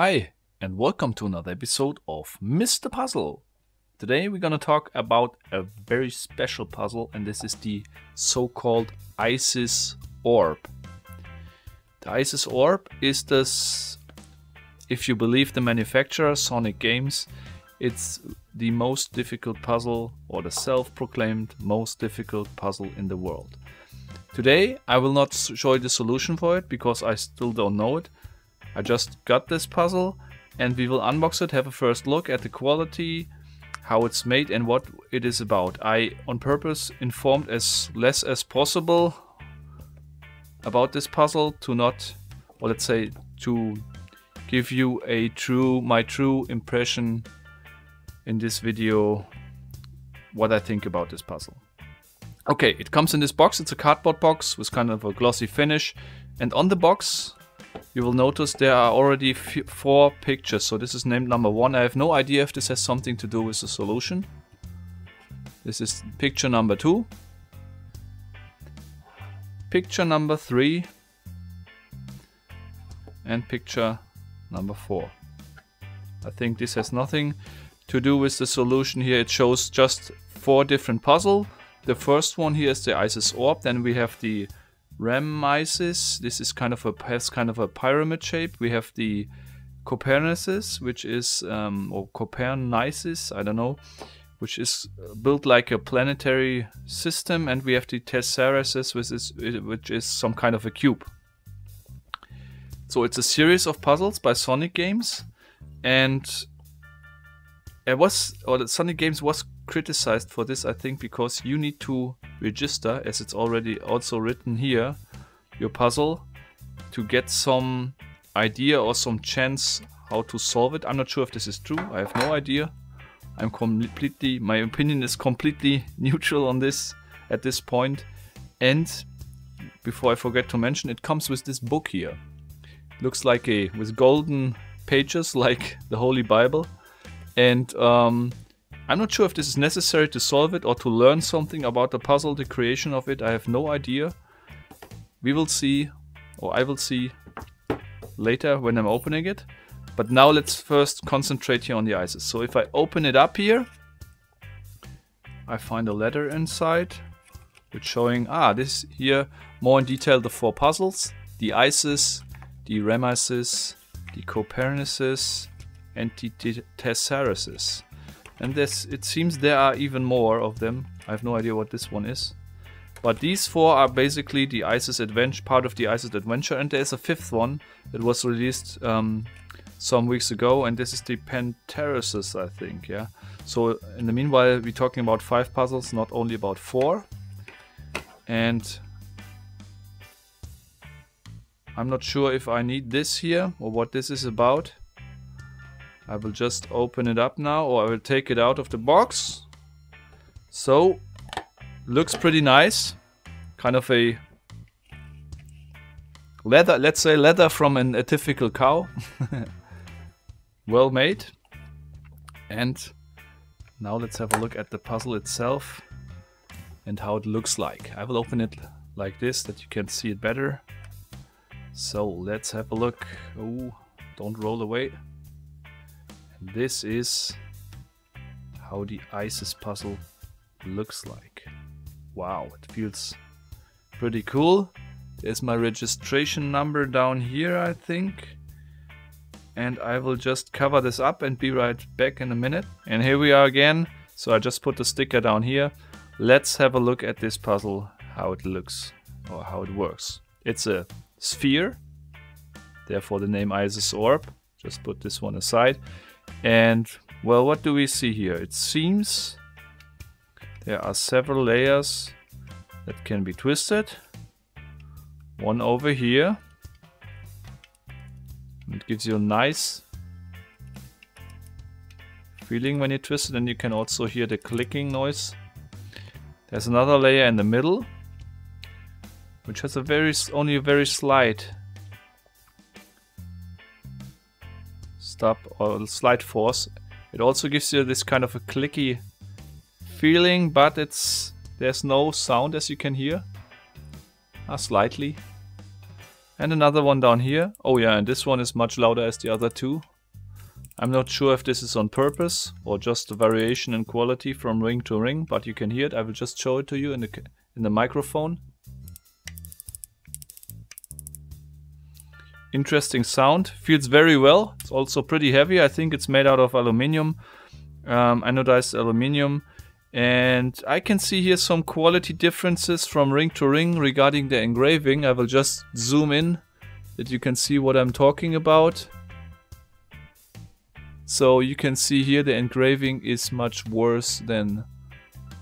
Hi, and welcome to another episode of Mr. Puzzle. Today we're gonna talk about a very special puzzle, and this is the so-called ISIS Orb. The ISIS Orb is this, if you believe the manufacturer, Sonic Games, it's the most difficult puzzle, or the self-proclaimed most difficult puzzle in the world. Today I will not show you the solution for it, because I still don't know it. I just got this puzzle and we will unbox it, have a first look at the quality, how it's made and what it is about. I on purpose informed as less as possible about this puzzle to not, or let's say to give you my true impression in this video, what I think about this puzzle. Okay, it comes in this box. It's a cardboard box with kind of a glossy finish, and on the box you will notice there are already 4 pictures. So this is named number 1. I have no idea if this has something to do with the solution. This is picture number 2. Picture number 3. And picture number 4. I think this has nothing to do with the solution here. It shows just 4 different puzzles. The first one here is the ISIS Orb. Then we have the Ramisis. This is has kind of a pyramid shape. We have the Copernisis, which is or Copernisis, I don't know, which is built like a planetary system, and we have the Tessarisis, which is some kind of a cube. So it's a series of puzzles by Sonic Games, and Sonic Games was criticized for this, I think, because you need to register, as it's already also written here, your puzzle to get some idea or some chance how to solve it. I'm not sure if this is true. I have no idea. My opinion is completely neutral on this at this point. And before I forget to mention, it comes with this book here. It looks like with golden pages like the Holy Bible. And I'm not sure if this is necessary to solve it or to learn something about the puzzle, the creation of it. I have no idea. We will see, or I will see later when I'm opening it. But now let's first concentrate here on the ISIS. So if I open it up here, I find a letter inside, which showing, this here more in detail the 4 puzzles. The ISIS, the Ramisis, the Copernisis, and the Tessarisis. And it seems there are even more of them. I have no idea what this one is. But these 4 are basically the ISIS Adventure, part of the ISIS Adventure. And there's a 5th one that was released some weeks ago. And this is the Tessarisis, I think, yeah. So in the meanwhile, we're talking about 5 puzzles, not only about 4. And I'm not sure if I need this here or what this is about. I will just open it up now, or I will take it out of the box. So, looks pretty nice. Kind of a leather, let's say leather from a typical cow. Well made. And now let's have a look at the puzzle itself and how it looks like. I will open it like this, that you can see it better. So let's have a look. Oh, don't roll away. This is how the ISIS puzzle looks like. Wow, it feels pretty cool. There's my registration number down here, I think. And I will just cover this up and be right back in a minute. And here we are again. So I just put the sticker down here. Let's have a look at this puzzle, how it looks or how it works. It's a sphere, therefore the name ISIS Orb. Just put this one aside. And well, what do we see here? It seems there are several layers that can be twisted. One over here. It gives you a nice feeling when you twist it, and you can also hear the clicking noise. There's another layer in the middle, which has only a very slight stop or slight force. It also gives you this kind of a clicky feeling, but there's no sound, as you can hear. Slightly. And another one down here. Oh yeah, and this one is much louder as the other two. I'm not sure if this is on purpose or just a variation in quality from ring to ring, but you can hear it. I will just show it to you in the microphone. Interesting sound. Feels very well. It's also pretty heavy. I think it's made out of aluminium, anodized aluminium. And I can see here some quality differences from ring to ring regarding the engraving. I will just zoom in that you can see what I'm talking about. So you can see here the engraving is much worse than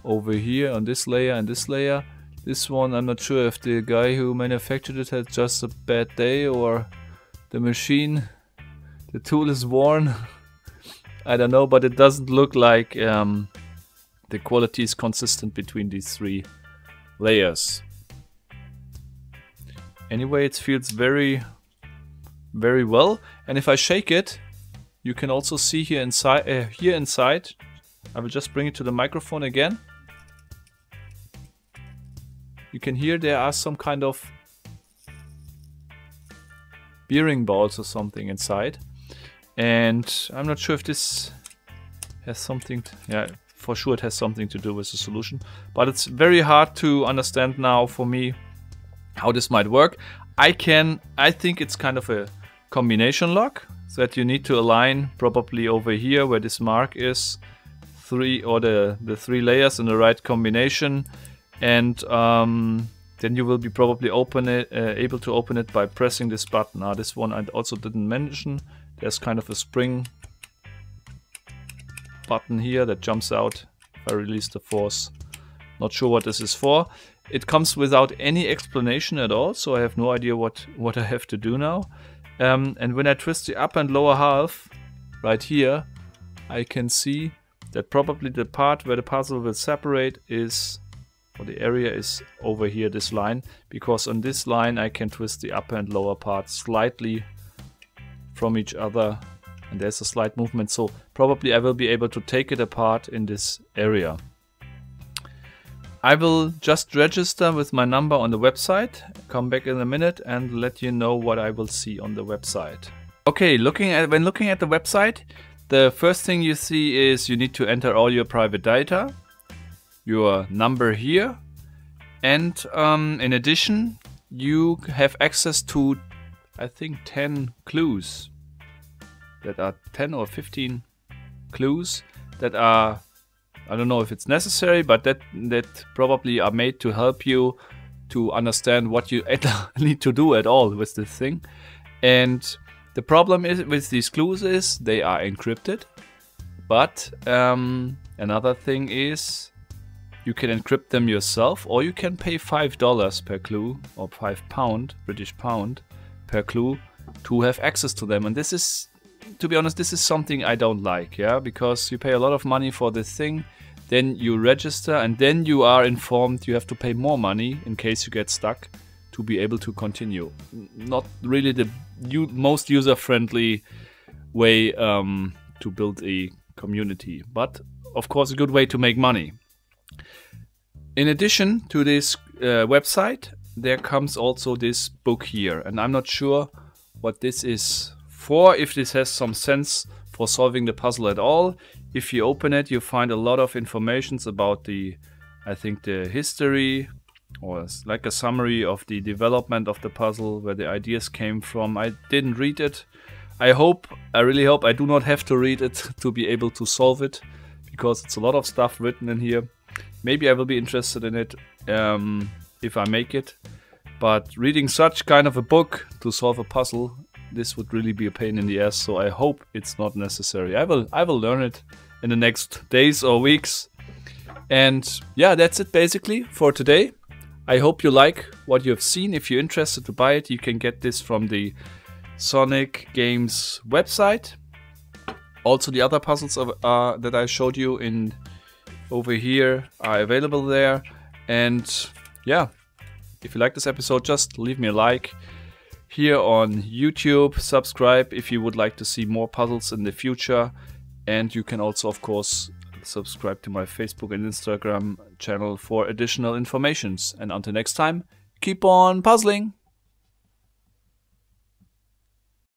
over here on this layer and this layer. This one, I'm not sure if the guy who manufactured it had just a bad day or the machine, the tool is worn. I don't know, but it doesn't look like the quality is consistent between these three layers. Anyway, it feels very, very well. And if I shake it, you can also see here inside. I will just bring it to the microphone again. You can hear there are some kind of bearing balls or something inside. And I'm not sure if this has something yeah, for sure it has something to do with the solution. But it's very hard to understand now for me how this might work. I think it's kind of a combination lock, so that you need to align probably over here where this mark is, the three layers in the right combination. And then you will be probably able to open it by pressing this button. This one I also didn't mention. There's kind of a spring button here that jumps out if I release the force. Not sure what this is for. It comes without any explanation at all, so I have no idea what I have to do now. And when I twist the upper and lower half right here, I can see that probably the part where the puzzle will separate is, or the area is over here, this line, because on this line I can twist the upper and lower part slightly from each other, and there's a slight movement, so probably I will be able to take it apart in this area. I will just register with my number on the website, come back in a minute and let you know what I will see on the website. Okay, when looking at the website, the first thing you see is you need to enter all your private data, your number here, and in addition you have access to, I think, 10 clues. That are 10 or 15 clues that are, I don't know if it's necessary, but that probably are made to help you to understand what you need to do at all with this thing. And the problem is with these clues is they are encrypted. But another thing is you can encrypt them yourself, or you can pay $5 per clue, or £5, British pound, per clue to have access to them. And this is, to be honest, this is something I don't like, yeah, because you pay a lot of money for this thing, then you register, and then you are informed you have to pay more money in case you get stuck to be able to continue. Not really the most user-friendly way to build a community, but of course a good way to make money. In addition to this website, there comes also this book here, and I'm not sure what this is for, if this has some sense for solving the puzzle at all. If you open it, you find a lot of information about I think the history, or it's like a summary of the development of the puzzle, where the ideas came from. I didn't read it. I really hope I do not have to read it to be able to solve it, because it's a lot of stuff written in here. Maybe I will be interested in it if I make it, but reading such kind of a book to solve a puzzle, this would really be a pain in the ass, so I hope it's not necessary. I will learn it in the next days or weeks. And yeah, that's it basically for today. I hope you like what you have seen. If you're interested to buy it, you can get this from the Sonic Games website. Also, the other puzzles that I showed you over here are available there. And yeah, if you like this episode, just leave me a like here on YouTube. Subscribe if you would like to see more puzzles in the future. And you can also, of course, subscribe to my Facebook and Instagram channel for additional informations. And until next time, keep on puzzling!